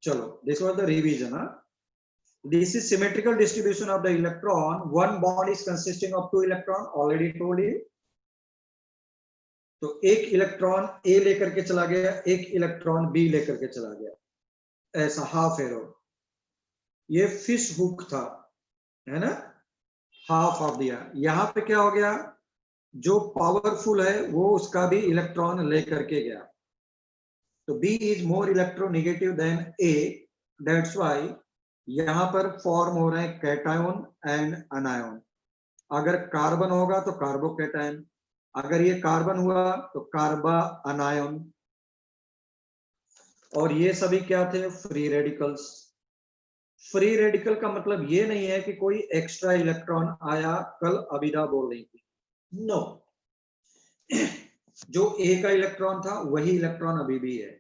चलो, this was the revision. This is symmetrical distribution of the electron. One bond is consisting of 2 electron. Already told you. तो एक electron A लेकर के चला गया, एक इलेक्ट्रॉन B लेकर के चला गया, ऐसा हाफ एरो. ये फिश हुक था, है ना, हाफ ऑफ दिया. यहां पे क्या हो गया, जो पावरफुल है वो उसका भी इलेक्ट्रॉन लेकर के गया. तो B is more electronegative than A. That's why यहां पर फॉर्म हो रहे हैं कैटायन एंड अनायन. अगर कार्बन होगा तो कार्बोकैटायन, अगर ये कार्बन हुआ तो कार्बा अनायन. और ये सभी क्या थे, फ्री रेडिकल्स. फ्री रेडिकल का मतलब ये नहीं है कि कोई एक्स्ट्रा इलेक्ट्रॉन आया. कल अबिदा बोल रही थी, नो, जो A का इलेक्ट्रॉन था वही इलेक्ट्रॉन अभी भी है.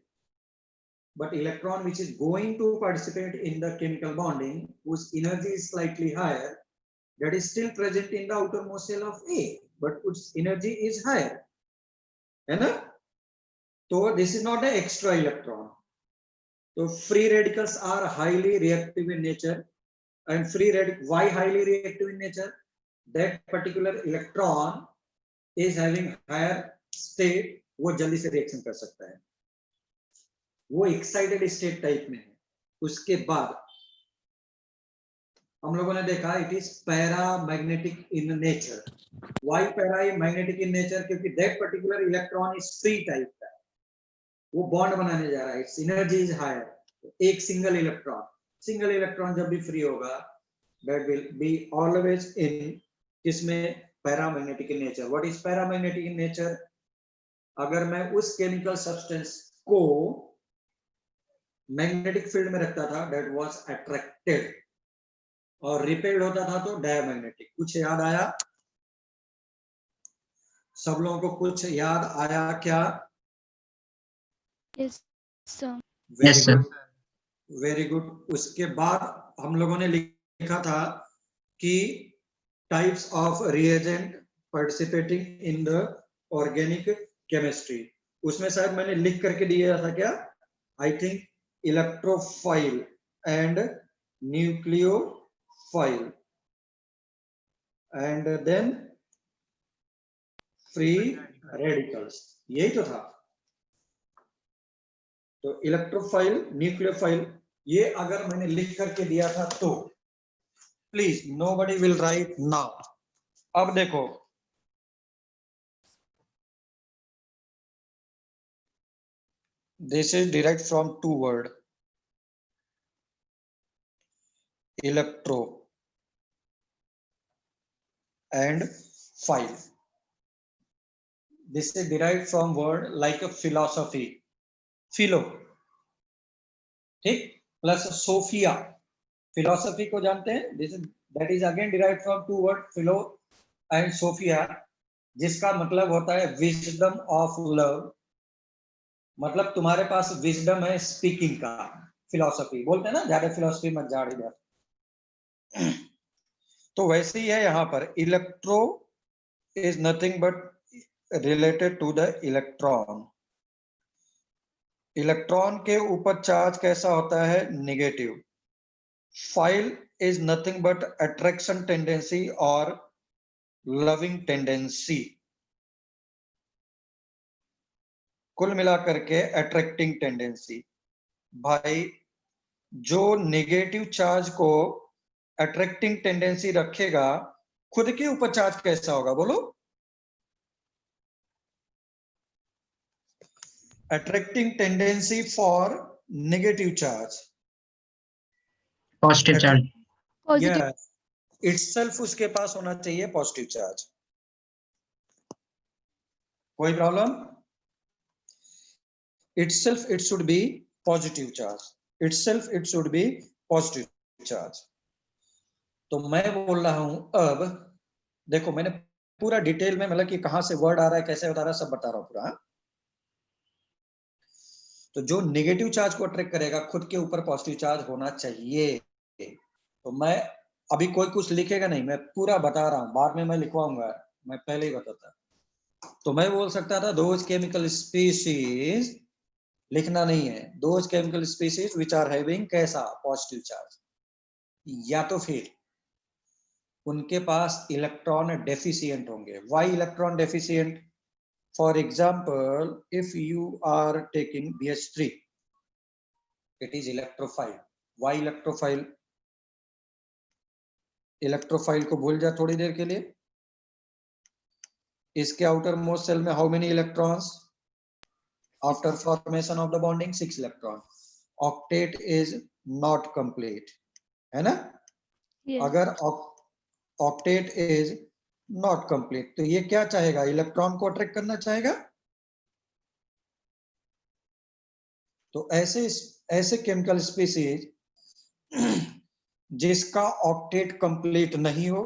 But electron which is going to participate in the chemical bonding, whose energy is slightly higher, that is still present in the outermost shell of A, but its energy is higher, है ना. तो this is not an extra electron. So free radicals are highly reactive in nature, and why highly reactive in nature? That particular electron is having higher state, वो जल्दी से reaction कर सकता है, वो एक्साइटेड स्टेट टाइप में है. उसके बाद हम लोगों ने देखा it is paramagnetic in nature. Why paramagnetic in nature? क्योंकि that particular electron is free type का, वो बॉन्ड बनाने जा रहा है, इट्स एनर्जी इज हायर. एक सिंगल इलेक्ट्रॉन जब भी फ्री होगा, that will be always in किसमें, paramagnetic in nature. What is paramagnetic in nature? अगर मैं उस केमिकल सब्सटेंस को मैग्नेटिक फील्ड में रखता था, दैट वाज अट्रैक्टेड, और रिपेल्ड होता था तो डायमैग्नेटिक. कुछ याद आया सब लोगों को? कुछ याद आया क्या? Yes sir. Very good. उसके बाद हम लोगों ने लिखा था कि types of reagent participating in the organic chemistry. उसमें शायद मैंने लिख करके दिया था क्या, I think electrophile and nucleophile and then free radicals, यही तो था. तो इलेक्ट्रोफाइल, न्यूक्लियोफाइल, ये अगर मैंने लिख करके दिया था तो please nobody will write now. अब देखो, this is derived from two word, electro and file. This is derived from word like a philosophy, philo, ठीक, plus sophia. philosophy को जानते हैं, that is again derived from two word, philo and sophia, जिसका मतलब होता है wisdom of love. मतलब तुम्हारे पास विजडम है स्पीकिंग का. फिलॉसफी बोलते हैं ना, ज्यादा फिलॉसफी मत झाड़ इधर. तो वैसे ही है यहाँ पर. Electro is nothing but related to the electron. Electron के ऊपर चार्ज कैसा होता है, negative. Phile is nothing but attraction tendency और लविंग टेंडेंसी. कुल मिलाकर के अट्रैक्टिंग टेंडेंसी. भाई जो नेगेटिव चार्ज को अट्रैक्टिंग टेंडेंसी रखेगा, खुद के ऊपर चार्ज कैसा होगा बोलो? Attracting tendency for negative charge, positive charge. Positive. Itself उसके पास होना चाहिए पॉजिटिव चार्ज. कोई problem? itself it should be positive charge. itself it should be positive charge. तो मैं बोल रहा हूं, अब देखो मैंने पूरा डिटेल में मतलब कि कहां से वर्ड आ रहा है, कैसे बता रहा है, सब बता रहा हूं पूरा. तो जो नेगेटिव चार्ज को अट्रैक्ट करेगा, खुद के ऊपर पॉजिटिव चार्ज होना चाहिए. तो मैं अभी कोई कुछ लिखेगा नहीं, मैं पूरा बता रहा हूं, बाद में मैं लिखवाऊंगा, मैं पहले ही बताता. तो मैं बोल सकता था दोज केमिकल स्पीशीज लिखना नहीं है। Those chemical species which are having कैसा पॉजिटिव चार्ज, या तो फिर उनके पास इलेक्ट्रॉन डेफिशिएंट होंगे। Why electron deficient? For example if you are taking BH3, it is electrophile. Why electrophile? Electrophile को भूल जा थोड़ी देर के लिए। इसके आउटर मोस्ट सेल में how many electrons? After formation of the bonding 6 electron. Octet is not complete, है ना? Yes. अगर ऑक्टेट इज नॉट कंप्लीट तो ये क्या चाहेगा? इलेक्ट्रॉन को अट्रैक्ट करना चाहेगा। तो ऐसे केमिकल स्पीसीज जिसका ऑक्टेट कंप्लीट नहीं हो,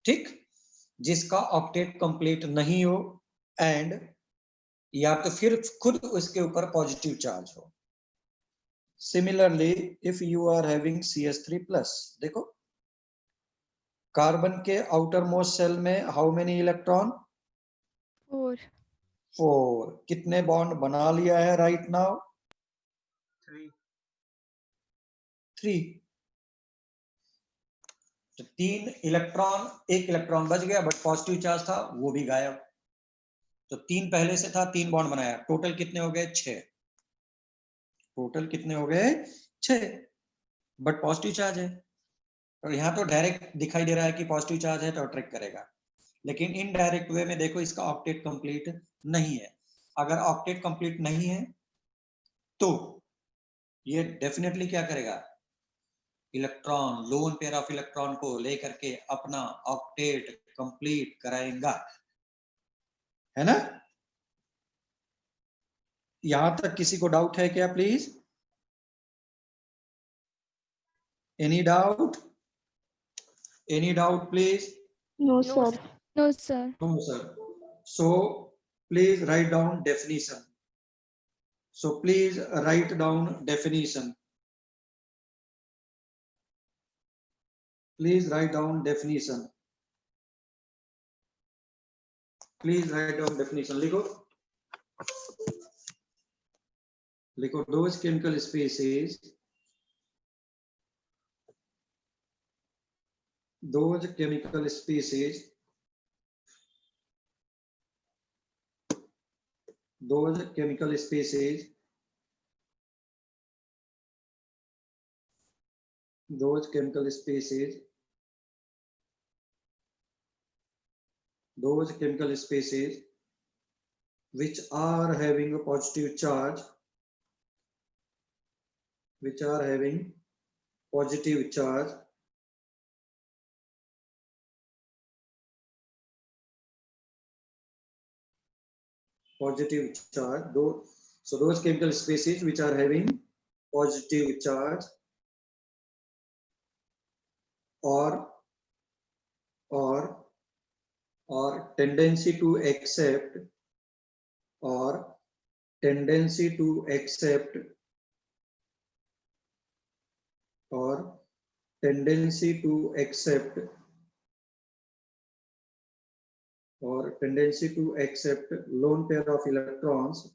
ठीक, जिसका ऑक्टेट कंप्लीट नहीं हो एंड या तो फिर खुद उसके ऊपर पॉजिटिव चार्ज हो। Similarly if you are having CH3+, देखो कार्बन के आउटर मोस्ट सेल में हाउ मेनी इलेक्ट्रॉन? 4. 4। कितने बॉन्ड बना लिया है राइट नाउ? 3। तो 3 इलेक्ट्रॉन, 1 इलेक्ट्रॉन बच गया बट पॉजिटिव चार्ज था, वो भी गायब। तो 3 पहले से था, 3 बॉन्ड बनाया, टोटल कितने हो गए? 6। टोटल कितने हो गए? 6, बट पॉजिटिव चार्ज है। तो यहाँ तो डायरेक्ट दिखाई दे रहा है कि पॉजिटिव चार्ज है तो अट्रैक्ट करेगा, लेकिन इनडायरेक्ट वे में देखो इसका ऑक्टेट कंप्लीट नहीं है। अगर ऑक्टेट कंप्लीट नहीं है तो ये डेफिनेटली क्या करेगा? Electron, loan pair of electron को लेकर के अपना ऑक्टेट कंप्लीट कराएगा, है ना? यहां तक किसी को डाउट है क्या please? Any doubt? Any doubt please? No, sir. No, sir. No sir. So please write down definition. So please write down definition. Please write down definition. Please write down definition. लिखो, लिखो those chemical species, those chemical species, those chemical species, those chemical species, those chemical species which are having a positive charge, which are having positive charge, positive charge, so those chemical species which are having positive charge or tendency to accept, or tendency to accept, or tendency to accept, or tendency to accept lone pair of electrons.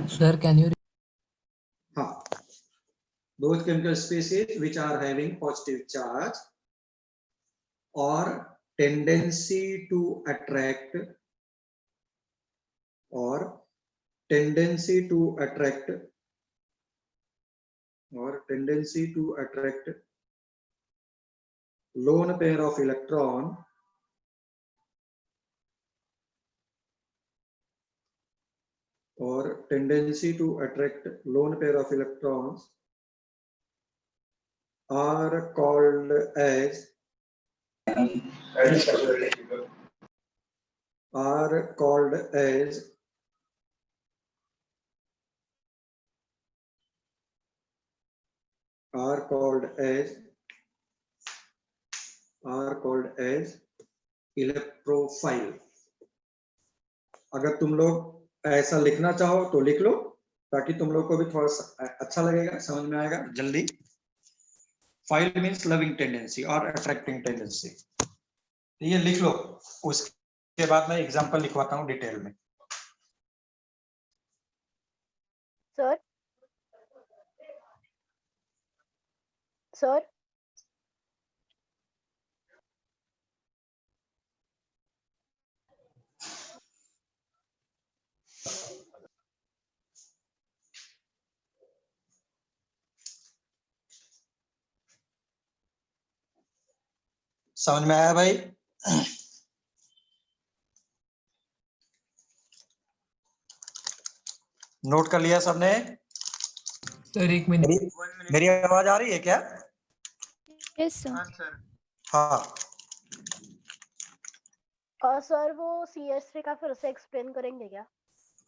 Sir, can you? हाँ, those chemical species which are having positive charge or tendency to attract, or tendency to attract, or tendency to attract lone pair of electron, or tendency to attract lone pair of electrons are called as electrophile. अगर तुम लोग ऐसा लिखना चाहो तो लिख लो, ताकि तुम लोग को भी थोड़ा सा अच्छा लगेगा, समझ में आएगा जल्दी। फाइल मीन्स लविंग टेंडेंसी और अट्रैक्टिंग टेंडेंसी, ये लिख लो। उसके बाद मैं एग्जांपल लिखवाता हूँ डिटेल में। सर सर समझ में आया भाई? नोट कर लिया सबने? सर एक मिनट। मेरी आवाज आ रही है क्या? Yes, sir. हाँ, सर वो CS3 का फिर से एक्सप्लेन करेंगे क्या?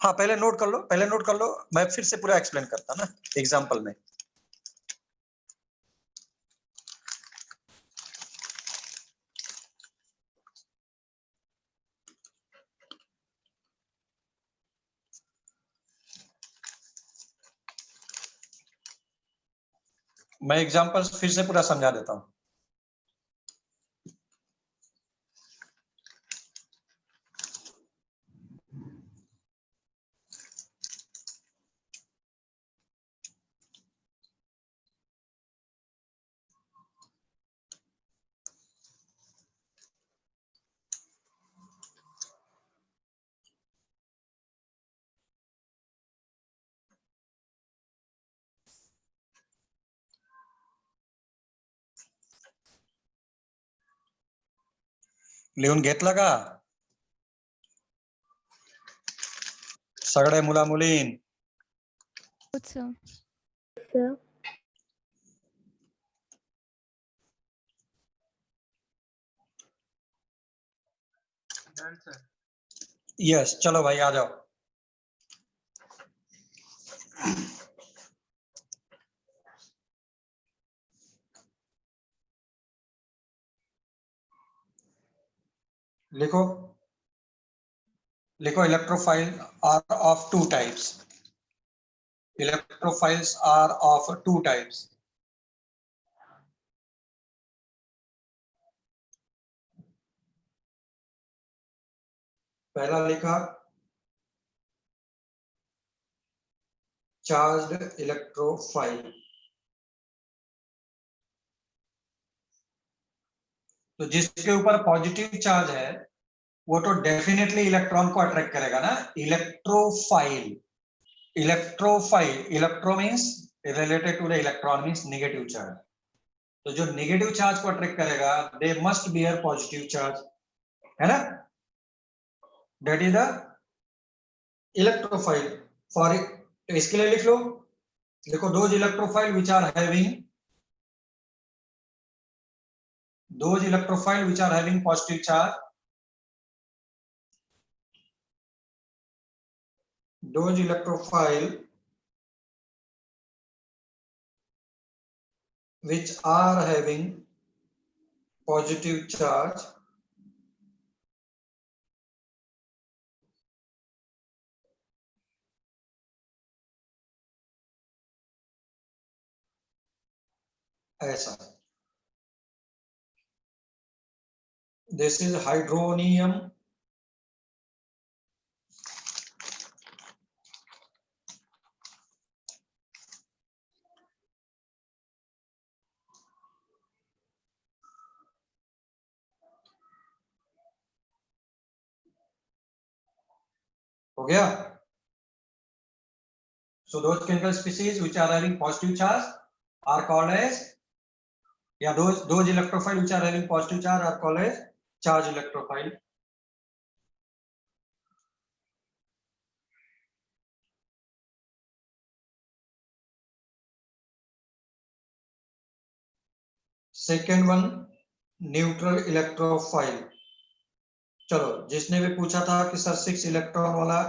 हाँ, पहले नोट कर लो, पहले नोट कर लो, मैं फिर से पूरा एक्सप्लेन करता ना एग्जांपल में। मैं एग्जांपल फिर से पूरा समझा देता हूं। लिहून घेतलं का सगळे मुला मुलीन? Good, sir. सर यस, चलो भाई आ जाओ। लिखो, लिखो, electrophile are of two types. Electrophiles are of two types. पहला लिखा चार्ज्ड इलेक्ट्रोफाइल। तो जिसके ऊपर पॉजिटिव चार्ज है वो तो डेफिनेटली इलेक्ट्रॉन को अट्रैक्ट करेगा ना। Electrophile, electrophile, electro means related to the electron means negative charge. तो जो नेगेटिव चार्ज को अट्रैक्ट करेगा they must bear positive charge, है ना। That is the electrophile. For इसके लिए लिख लो, देखो those electrophile which are having, those electrophile which are having positive charge, those electrophile which are having positive charge ऐसा, this is hydronium, हो गया। So those chemical species which are having positive charge are called as, yeah, those electrophile which are having positive charge are called as charged electrophile. Second one, neutral electrophile. चलो, जिसने भी पूछा था कि sir 6 electron वाला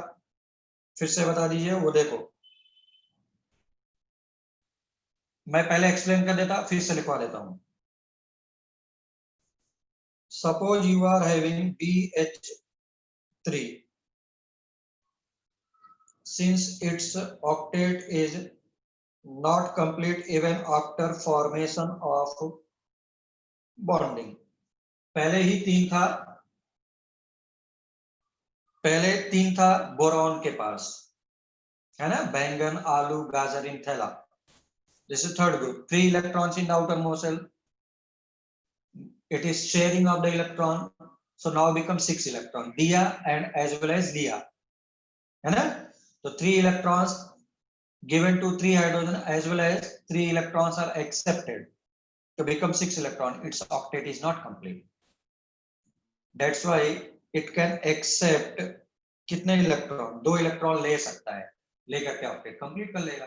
फिर से बता दीजिए, वो देखो मैं पहले एक्सप्लेन कर देता, फिर से लिखवा देता हूं। Suppose you are having BH3, since its octet is not complete even after formation of bonding, पहले ही 3 था, पहले 3 था बोरॉन के पास, है ना, बैंगन, आलू, गाजर इन थैला. This is third group. 3 electrons in the outermost shell. It is sharing of the electron. So now become 6 electron. Dia and as well as Dia. है ना? So 3 electrons given to 3 hydrogen as well as 3 electrons are accepted to become 6 electron. Its octet is not complete. That's why it can accept कितने electron, 2 electron ले सकता है, लेकर के octet complete कर लेगा.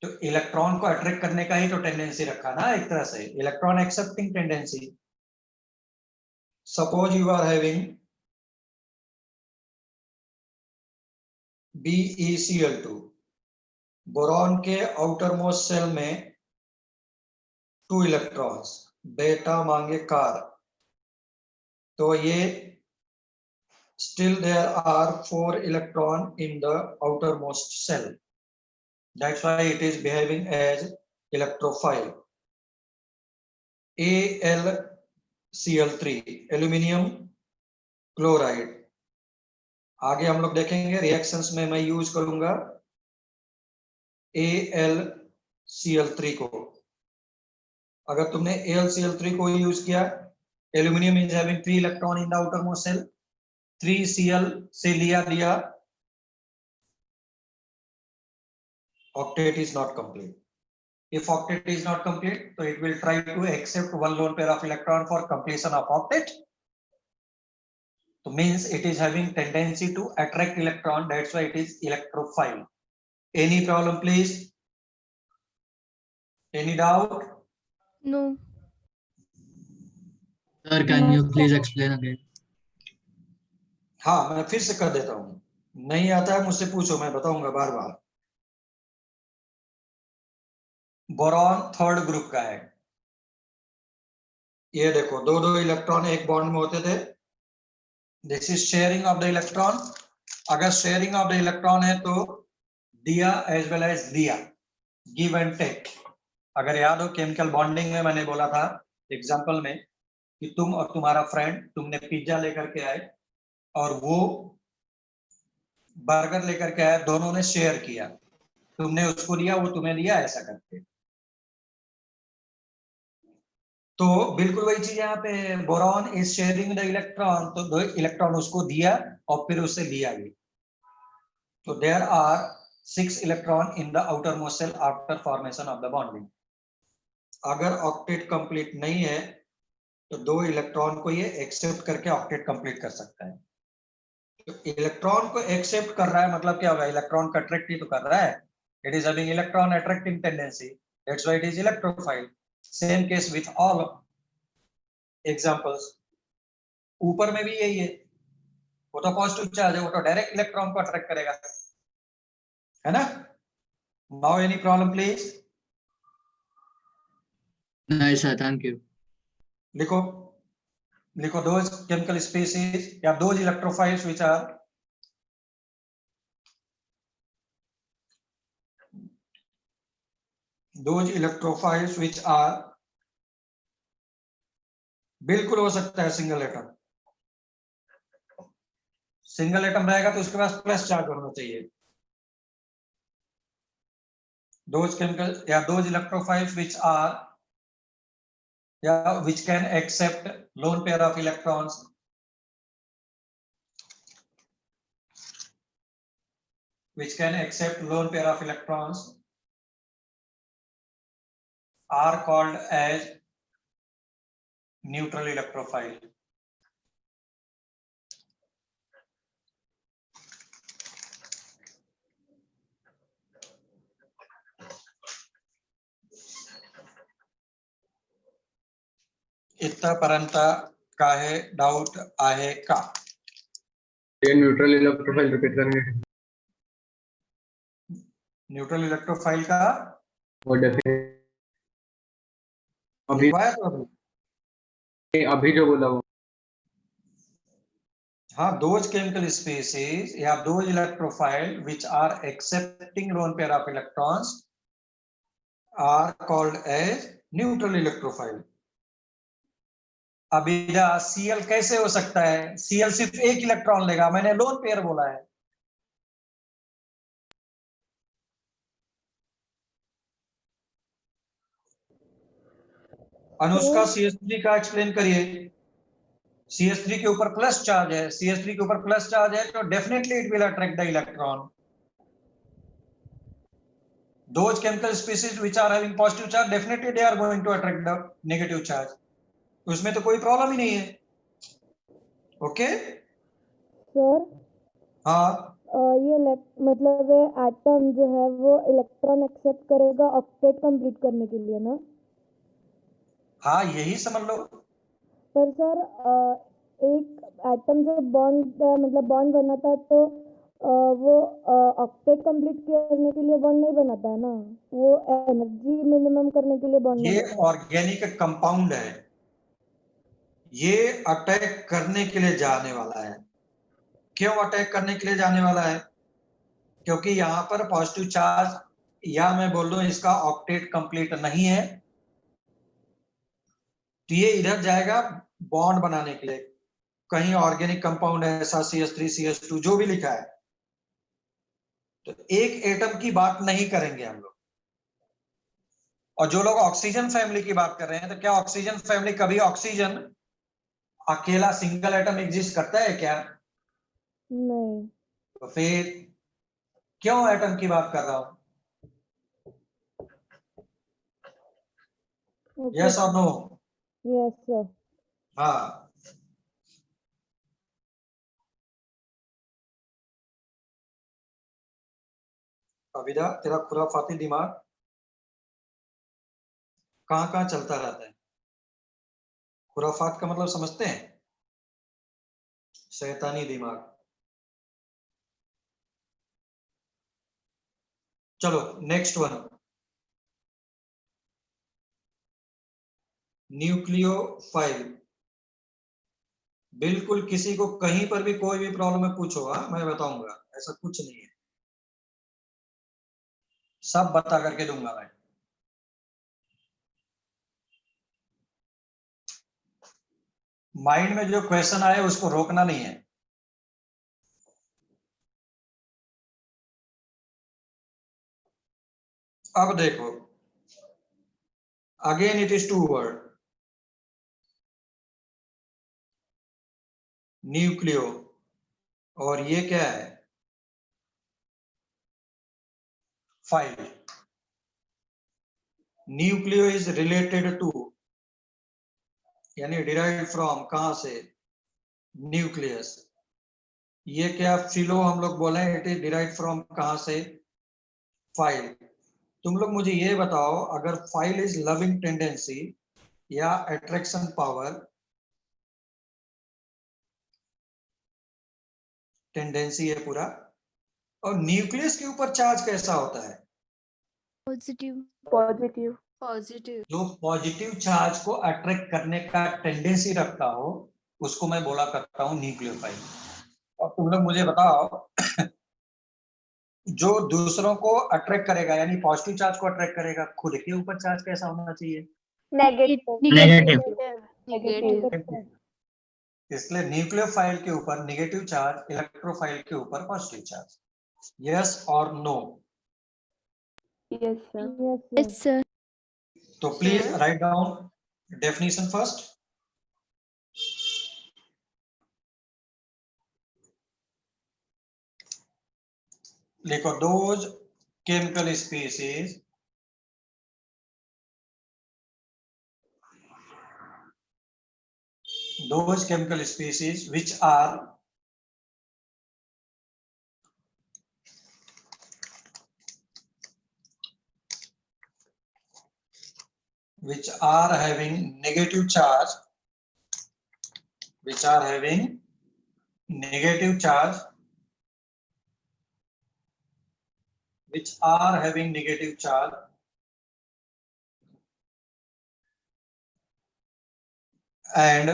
तो इलेक्ट्रॉन को अट्रैक्ट करने का ही तो टेंडेंसी रखा ना एक तरह से, electron accepting tendency. Suppose you are having BeCl2, boron के आउटर मोस्ट सेल में 2 इलेक्ट्रॉन्स, बेटा मांगे कार, तो ये still there are 4 electron in the outermost cell. That's why it is behaving as electrophile. AlCl3, aluminium chloride. आगे हम लोग देखेंगे रिएक्शंस में मैं यूज करूंगा AlCl3 को. अगर तुमने AlCl3 को यूज किया, aluminium is having 3 electron in the outermost cell, 3Cl से लिया दिया, octet is not complete. If octet is not complete, so it will try to accept one lone pair of electron for completion of octet. So means it is having tendency to attract electron. That's why it is electrophile. Any problem, please? Any doubt? No. Sir, can No, you sir. please explain again? हाँ, मैं फिर से कर देता हूँ. नहीं आता है मुझसे पूछो, मैं बताऊंगा बार बार. बोरॉन थर्ड ग्रुप का है. ये देखो, 2 इलेक्ट्रॉन एक बॉन्ड में होते थे. This is sharing of the electron. अगर शेयरिंग ऑफ द इलेक्ट्रॉन है तो दिया एज वेल एज दिया, गिव एंड टेक. अगर याद हो केमिकल बॉन्डिंग में मैंने बोला था एग्जांपल में कि तुम और तुम्हारा फ्रेंड, तुमने पिज्जा लेकर के आए और वो बर्गर लेकर के आया, दोनों ने शेयर किया, तुमने उसको दिया, वो तुम्हें दिया, ऐसा करके. तो बिल्कुल वही चीज यहाँ पे, boron is sharing the electron, तो 2 इलेक्ट्रॉन उसको दिया और फिर उससे लिया गया. तो there are 6 electron in the outermost shell after formation of the bonding. अगर ऑक्टेट कंप्लीट नहीं है तो 2 इलेक्ट्रॉन को ये एक्सेप्ट करके ऑक्टेट कंप्लीट कर सकता है. तो इलेक्ट्रॉन को एक्सेप्ट कर रहा है मतलब क्या होगा, इलेक्ट्रॉन को अट्रैक्ट ही तो कर रहा है. It is having electron attracting tendency, that's why it is electrophile. Same case with all examples. ऊपर में भी यही है, वो तो पॉजिटिव चार्ज है, वो तो डायरेक्ट इलेक्ट्रॉन को अट्रैक्ट करेगा, है ना. Now any problem please? No, sir, thank you. लिखो लिखो, those chemical species या those electrophiles which are बिल्कुल हो सकता है सिंगल एटम. सिंगल एटम रहेगा तो उसके पास प्लस चार्ज होना चाहिए. those chemical या those electrophiles which can accept lone pair of electrons, are called as neutral electrophile. इथपर्यंत काय डाऊट आहे का? ये न्यूट्रल इलेक्ट्रोफाइल रिपीट करेंगे. न्यूट्रल इलेक्ट्रोफाइल का वो डेफिनेशन अभी अभी जो बोला वो. हाँ, those chemical species या those electrophile which are accepting lone pair of electrons are called as neutral electrophile. अभी Cl कैसे हो सकता है? Cl सिर्फ एक इलेक्ट्रॉन लेगा, मैंने लोन पेयर बोला है. अनुष्का CH3 का एक्सप्लेन करिए। CH3 के ऊपर प्लस चार्ज है, CH3 के ऊपर प्लस चार्ज है, तो definitely it will attract the electron. Those chemical species which are having positive charge, definitely they are going to attract the negative charge. उसमें तो कोई प्रॉब्लम ही नहीं है। ओके सर हाँ, ये मतलब एटम जो है वो इलेक्ट्रॉन एक्सेप्ट करेगा ऑक्टेट कंप्लीट करने के लिए ना? हाँ यही समझ लो। पर सर एक एटम जो बॉन्ड मतलब बॉन्ड बनाता है तो वो ऑक्टेट कंप्लीट करने के लिए बॉन्ड नहीं बनाता है ना, वो एनर्जी मिनिमम करने के लिए बॉन्ड ये बनाता है। ऑर्गेनिक कंपाउंड है, ये अटैक करने के लिए जाने वाला है। क्यों अटैक करने के लिए जाने वाला है? क्योंकि यहाँ पर पॉजिटिव चार्ज, या मैं बोल दूं इसका ऑक्टेट कंप्लीट नहीं है, तो ये इधर जाएगा बॉन्ड बनाने के लिए। कहीं ऑर्गेनिक कंपाउंड है ऐसा CH3 CH2 जो भी लिखा है, तो एक एटम की बात नहीं करेंगे हम लोग। और जो लोग ऑक्सीजन फैमिली की बात कर रहे हैं, तो क्या ऑक्सीजन फैमिली कभी ऑक्सीजन अकेला सिंगल एटम एग्जिस्ट करता है क्या? नहीं। तो फिर क्यों एटम की बात कर रहा हूं? यस और नो? Yes sir. हाँ, अविदा तेरा खुराफाती दिमाग कहाँ कहाँ चलता रहता है। खुराफात का मतलब समझते हैं? शैतानी दिमाग। चलो नेक्स्ट वन, न्यूक्लियोफाइल। बिल्कुल किसी को कहीं पर भी कोई भी प्रॉब्लम है पूछो, हाँ मैं बताऊंगा, ऐसा कुछ नहीं है, सब बता करके दूंगा मैं। माइंड में जो क्वेश्चन आए उसको रोकना नहीं है। अब देखो, again it is two word, nucleo, और ये क्या है? Phile. Nucleo is related to, यानी डिराइव फ्रॉम, कहां से? न्यूक्लियस। ये क्या फिलो हम लोग बोले, इट इज डिराइव फ्रॉम कहां से? फाइल। तुम लोग मुझे ये बताओ, अगर फाइल इज लविंग टेंडेंसी या अट्रैक्शन पावर, टेंडेंसी है पूरा, और न्यूक्लियस के ऊपर चार्ज कैसा होता है? पॉजिटिव। पॉजिटिव। पॉजिटिव। जो पॉजिटिव चार्ज को अट्रैक्ट करने का टेंडेंसी रखता हो उसको मैं बोला करता हूं न्यूक्लियोफाइल। और तुम लोग मुझे बताओ, जो दूसरों को अट्रैक्ट करेगा यानी पॉजिटिव चार्ज को अट्रैक्ट करेगा, खुद के ऊपर चार्ज कैसा होना चाहिए? नेगेटिव। नेगेटिव। इसलिए न्यूक्लियोफाइल के ऊपर नेगेटिव चार्ज, इलेक्ट्रोफाइल के ऊपर पॉजिटिव चार्ज। यस और no? Yes sir. Yes sir. तो please write down definition first. लिखो, those chemical species those chemical species which are having negative charge, which are having negative charge, which are having negative charge, and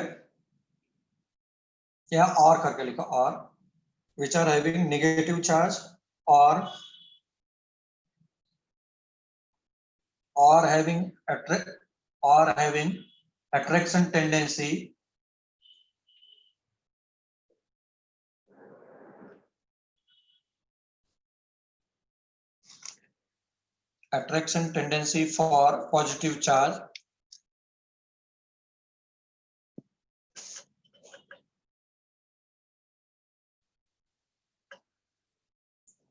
या और करके लिखो, और which are having negative charge or having attraction tendency for positive charge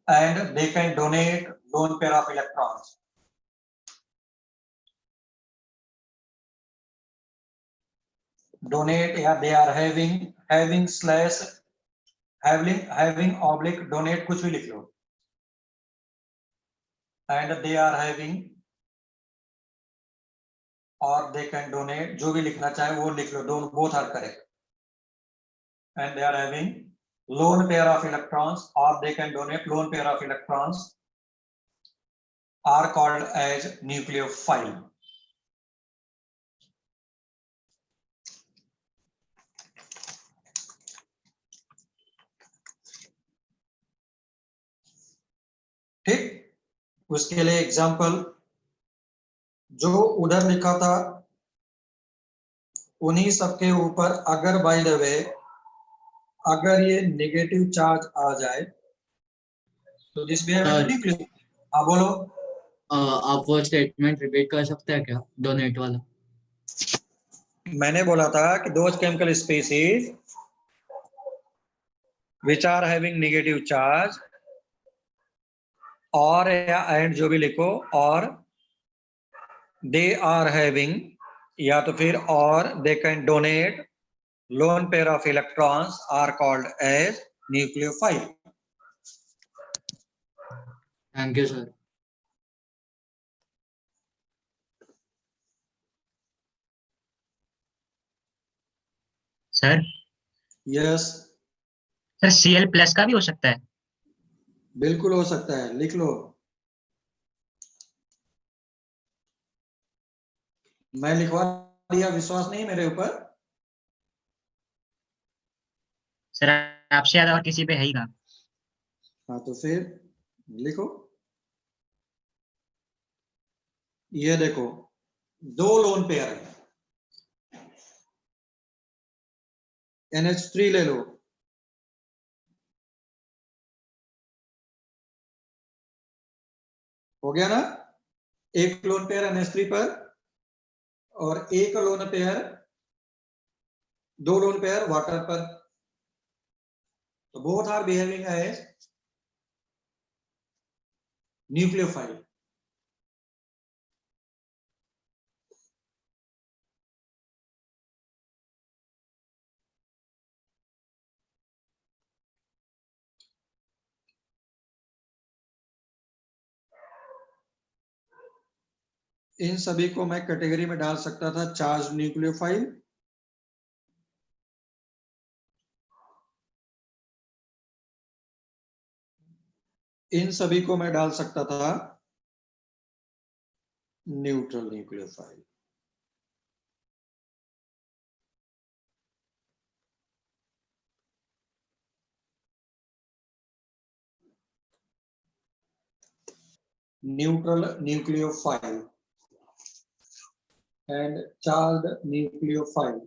and they can donate lone pair of electrons. Donate, yeah, they are having slash having oblique donate, कुछ भी लिख लो. And they are having, or they can donate, जो भी लिखना चाहे वो लिख लो, दोनों both are correct. And they are having lone pair of electrons, or they can donate lone pair of electrons, are called as nucleophile. ठीक, उसके लिए एग्जाम्पल जो उधर लिखा था उन्हीं सबके ऊपर अगर बाय द वे अगर ये नेगेटिव चार्ज आ जाए तो दिस वे न्यूक्लियर. हाँ बोलो. आप वो स्टेटमेंट रिपीट कर सकते हैं क्या, डोनेट वाला? मैंने बोला था कि those chemical species which are having negative charge और या एंड जो भी लिखो, और दे आर हैविंग या तो फिर और they can donate lone pair of electrons are called as nucleophile. Thank you sir. Sir Yes, sir Cl plus का भी हो सकता है? बिल्कुल हो सकता है, लिख लो. मैं लिखवा दिया, विश्वास नहीं मेरे ऊपर? सर आपसे ज्यादा और किसी पे है ही ना. हाँ तो फिर लिखो. ये देखो, दो लोन पेयर है, NH3 ले लो, हो गया ना? एक लोन पेयर NH3 पर और एक लोन पेयर, दो लोन पेयर वाटर पर. तो both are behaving as nucleophile. इन सभी को मैं कैटेगरी में डाल सकता था चार्ज न्यूक्लियोफाइल, इन सभी को मैं डाल सकता था neutral nucleophile. Neutral nucleophile and charged nucleophile.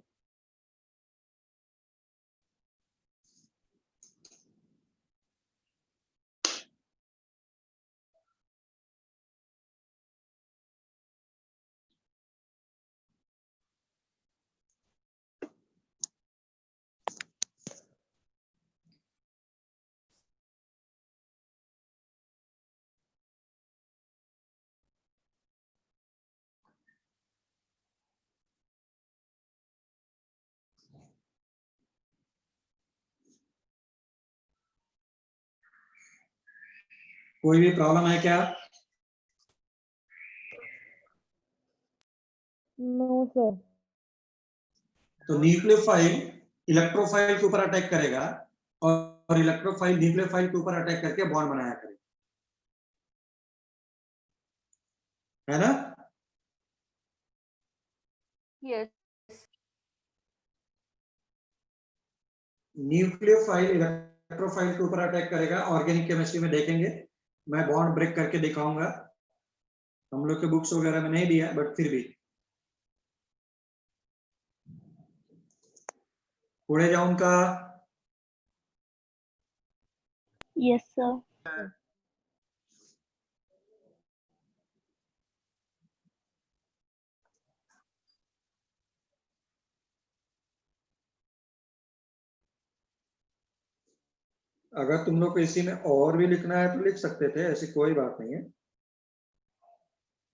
कोई भी प्रॉब्लम है क्या? No sir. तो न्यूक्लियोफाइल इलेक्ट्रोफाइल के ऊपर अटैक करेगा और इलेक्ट्रोफाइल न्यूक्लियोफाइल के ऊपर अटैक करके बॉन्ड बनाया करेगा, है ना? Yes. न्यूक्लियोफाइल इलेक्ट्रोफाइल के ऊपर अटैक करेगा. ऑर्गेनिक केमिस्ट्री में देखेंगे, मैं बॉन्ड ब्रेक करके दिखाऊंगा. हम लोग के बुक्स वगैरह में नहीं दिया, बट फिर भी उड़े जाऊं उनका. Yes, sir. अगर तुम लोग को इसी में और भी लिखना है तो लिख सकते थे, ऐसी कोई बात नहीं है।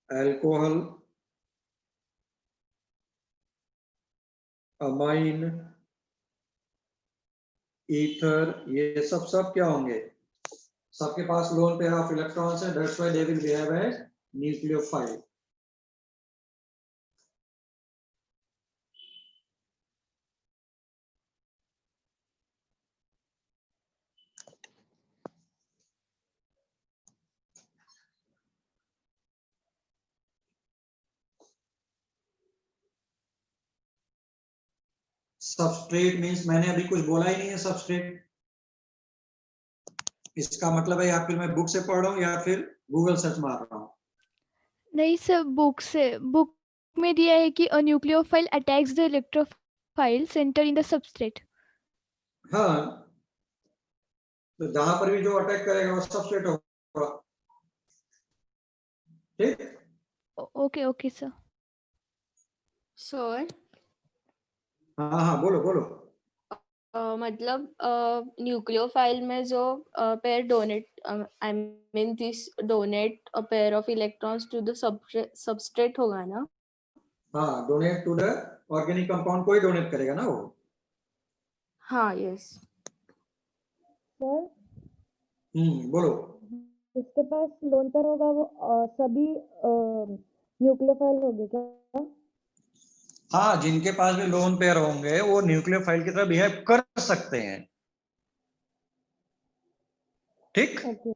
अल्कोहल, अमाइन, ईथर, ये सब क्या होंगे? सबके पास लोन पेयर ऑफ इलेक्ट्रॉन्स है, that's why they will behave as nucleophile. Substrate means मैंने अभी कुछ बोला ही नहीं है। सबस्ट्रेट इसका मतलब है या फिर मैं बुक से पढ़ रहा हूँ या फिर गूगल सर्च मार रहा हूँ। नहीं सर, बुक में दिया है कि a nucleophile attacks the electrophile center in the substrate. हाँ, तो जहां पर भी जो अटैक करेगा वो सबस्ट्रेट होगा। ठीक, Okay सर। सर हाँ बोलो बोलो। मतलब न्यूक्लियोफाइल में जो pair donate I mean this donate a pair of electrons to the substrate होगा ना? हाँ, donate to the organic compound को ही डोनेट करेगा ना वो। हाँ यस। सर बोलो। जिसके पास लोन पेयर होगा वो सभी न्यूक्लियोफाइल होंगे क्या? हाँ, जिनके पास भी लोन पेयर होंगे वो न्यूक्लियोफाइल की तरह बिहेव कर सकते हैं। ठीक, ओके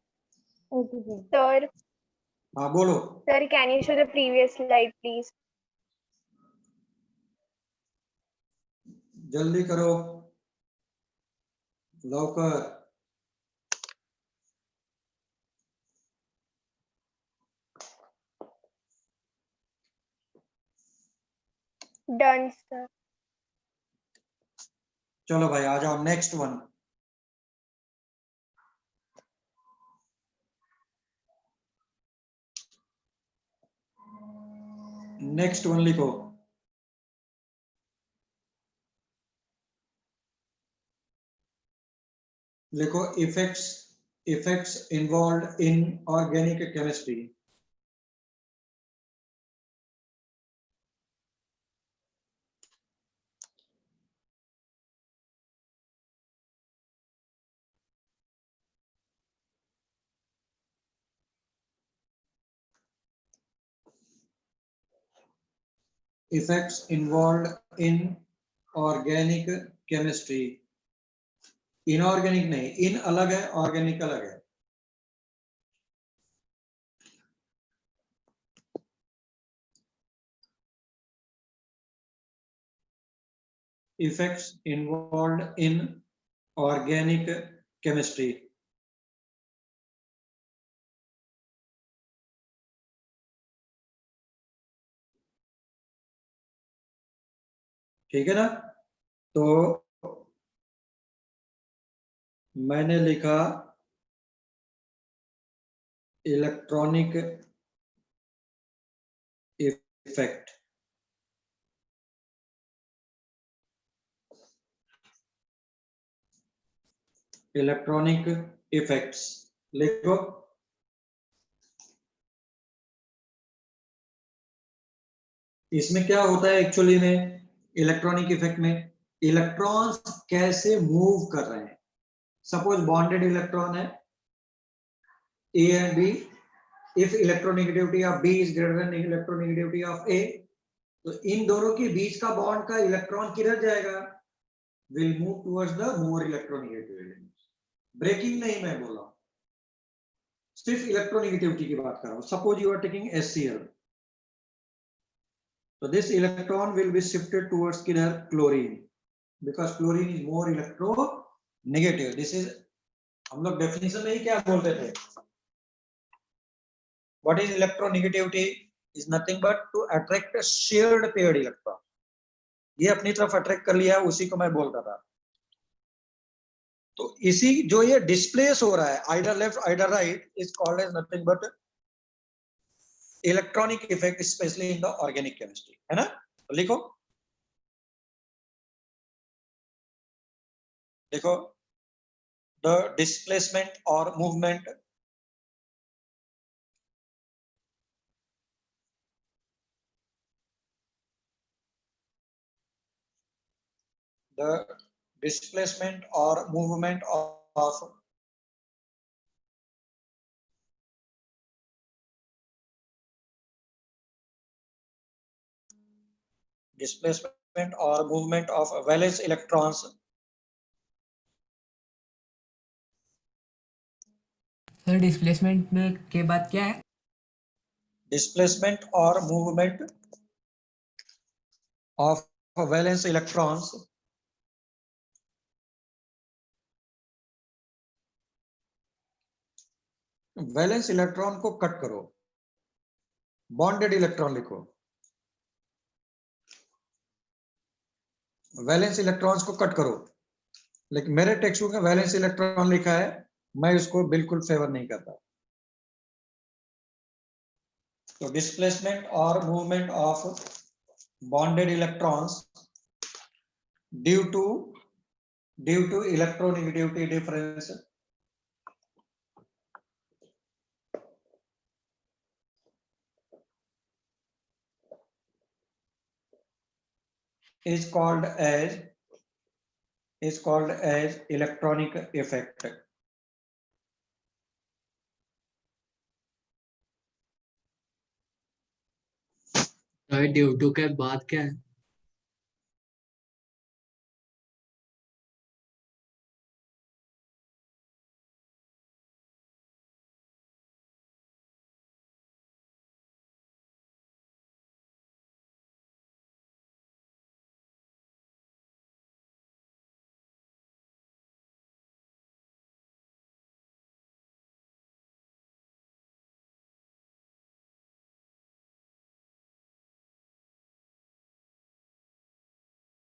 ओके सर। Sir, हाँ बोलो। sir, can you show the previous slide, please? जल्दी करो, लवकर। Done, sir. चलो भाई आ जाओ, नेक्स्ट वन। नेक्स्ट वन लिखो। लिखो effects involve in organic chemistry. Effects involved in organic chemistry. Inorganic नहीं, इन अलग है, ऑर्गेनिक अलग है। Effects involved in organic chemistry. ठीक है ना? तो मैंने लिखा इलेक्ट्रॉनिक इफेक्ट। इलेक्ट्रॉनिक इफेक्ट्स लिखो। इसमें क्या होता है एक्चुअली में? इलेक्ट्रॉनिक इफेक्ट में इलेक्ट्रॉन्स कैसे मूव कर रहे हैं। सपोज बॉन्डेड इलेक्ट्रॉन है A and B, if electronegativity of B is greater than electronegativity of A, तो इन दोनों के बीच का बॉन्ड का इलेक्ट्रॉन किधर जाएगा? Will move towards the more electronegative elements. Breaking नहीं मैं बोल रहा हूं, सिर्फ इलेक्ट्रोनेगेटिविटी की बात कर रहा हूं। Suppose you are taking HCl, so this electron will be shifted towards किधर? chlorine, because chlorine is more electronegative. this is हम लोग डेफिनेशन में ही क्या बोलते थे? what is electronegativity? is nothing but to attract a shared paired electron. ये अपनी तरफ अट्रैक्ट कर लिया, उसी को मैं बोलता था। तो इसी जो ये डिस्प्लेस हो रहा है either left either right is called as nothing but electronic effect, specially in the organic chemistry, है ना? तो लिखो देखो, the displacement or movement the displacement or movement of displacement or movement of valence electrons sir displacement में के बाद क्या है? displacement or movement of valence electrons valence electron को कट करो, बॉन्डेड इलेक्ट्रॉन लिखो, वैलेंस इलेक्ट्रॉन्स को कट करो। लेकिन मेरे टेक्स्ट बुक में वैलेंस इलेक्ट्रॉन लिखा है, मैं उसको बिल्कुल फेवर नहीं करता। तो डिस्प्लेसमेंट और movement of bonded electrons due to electronegativity difference is called as electronic effect. Due to के बाद क्या है?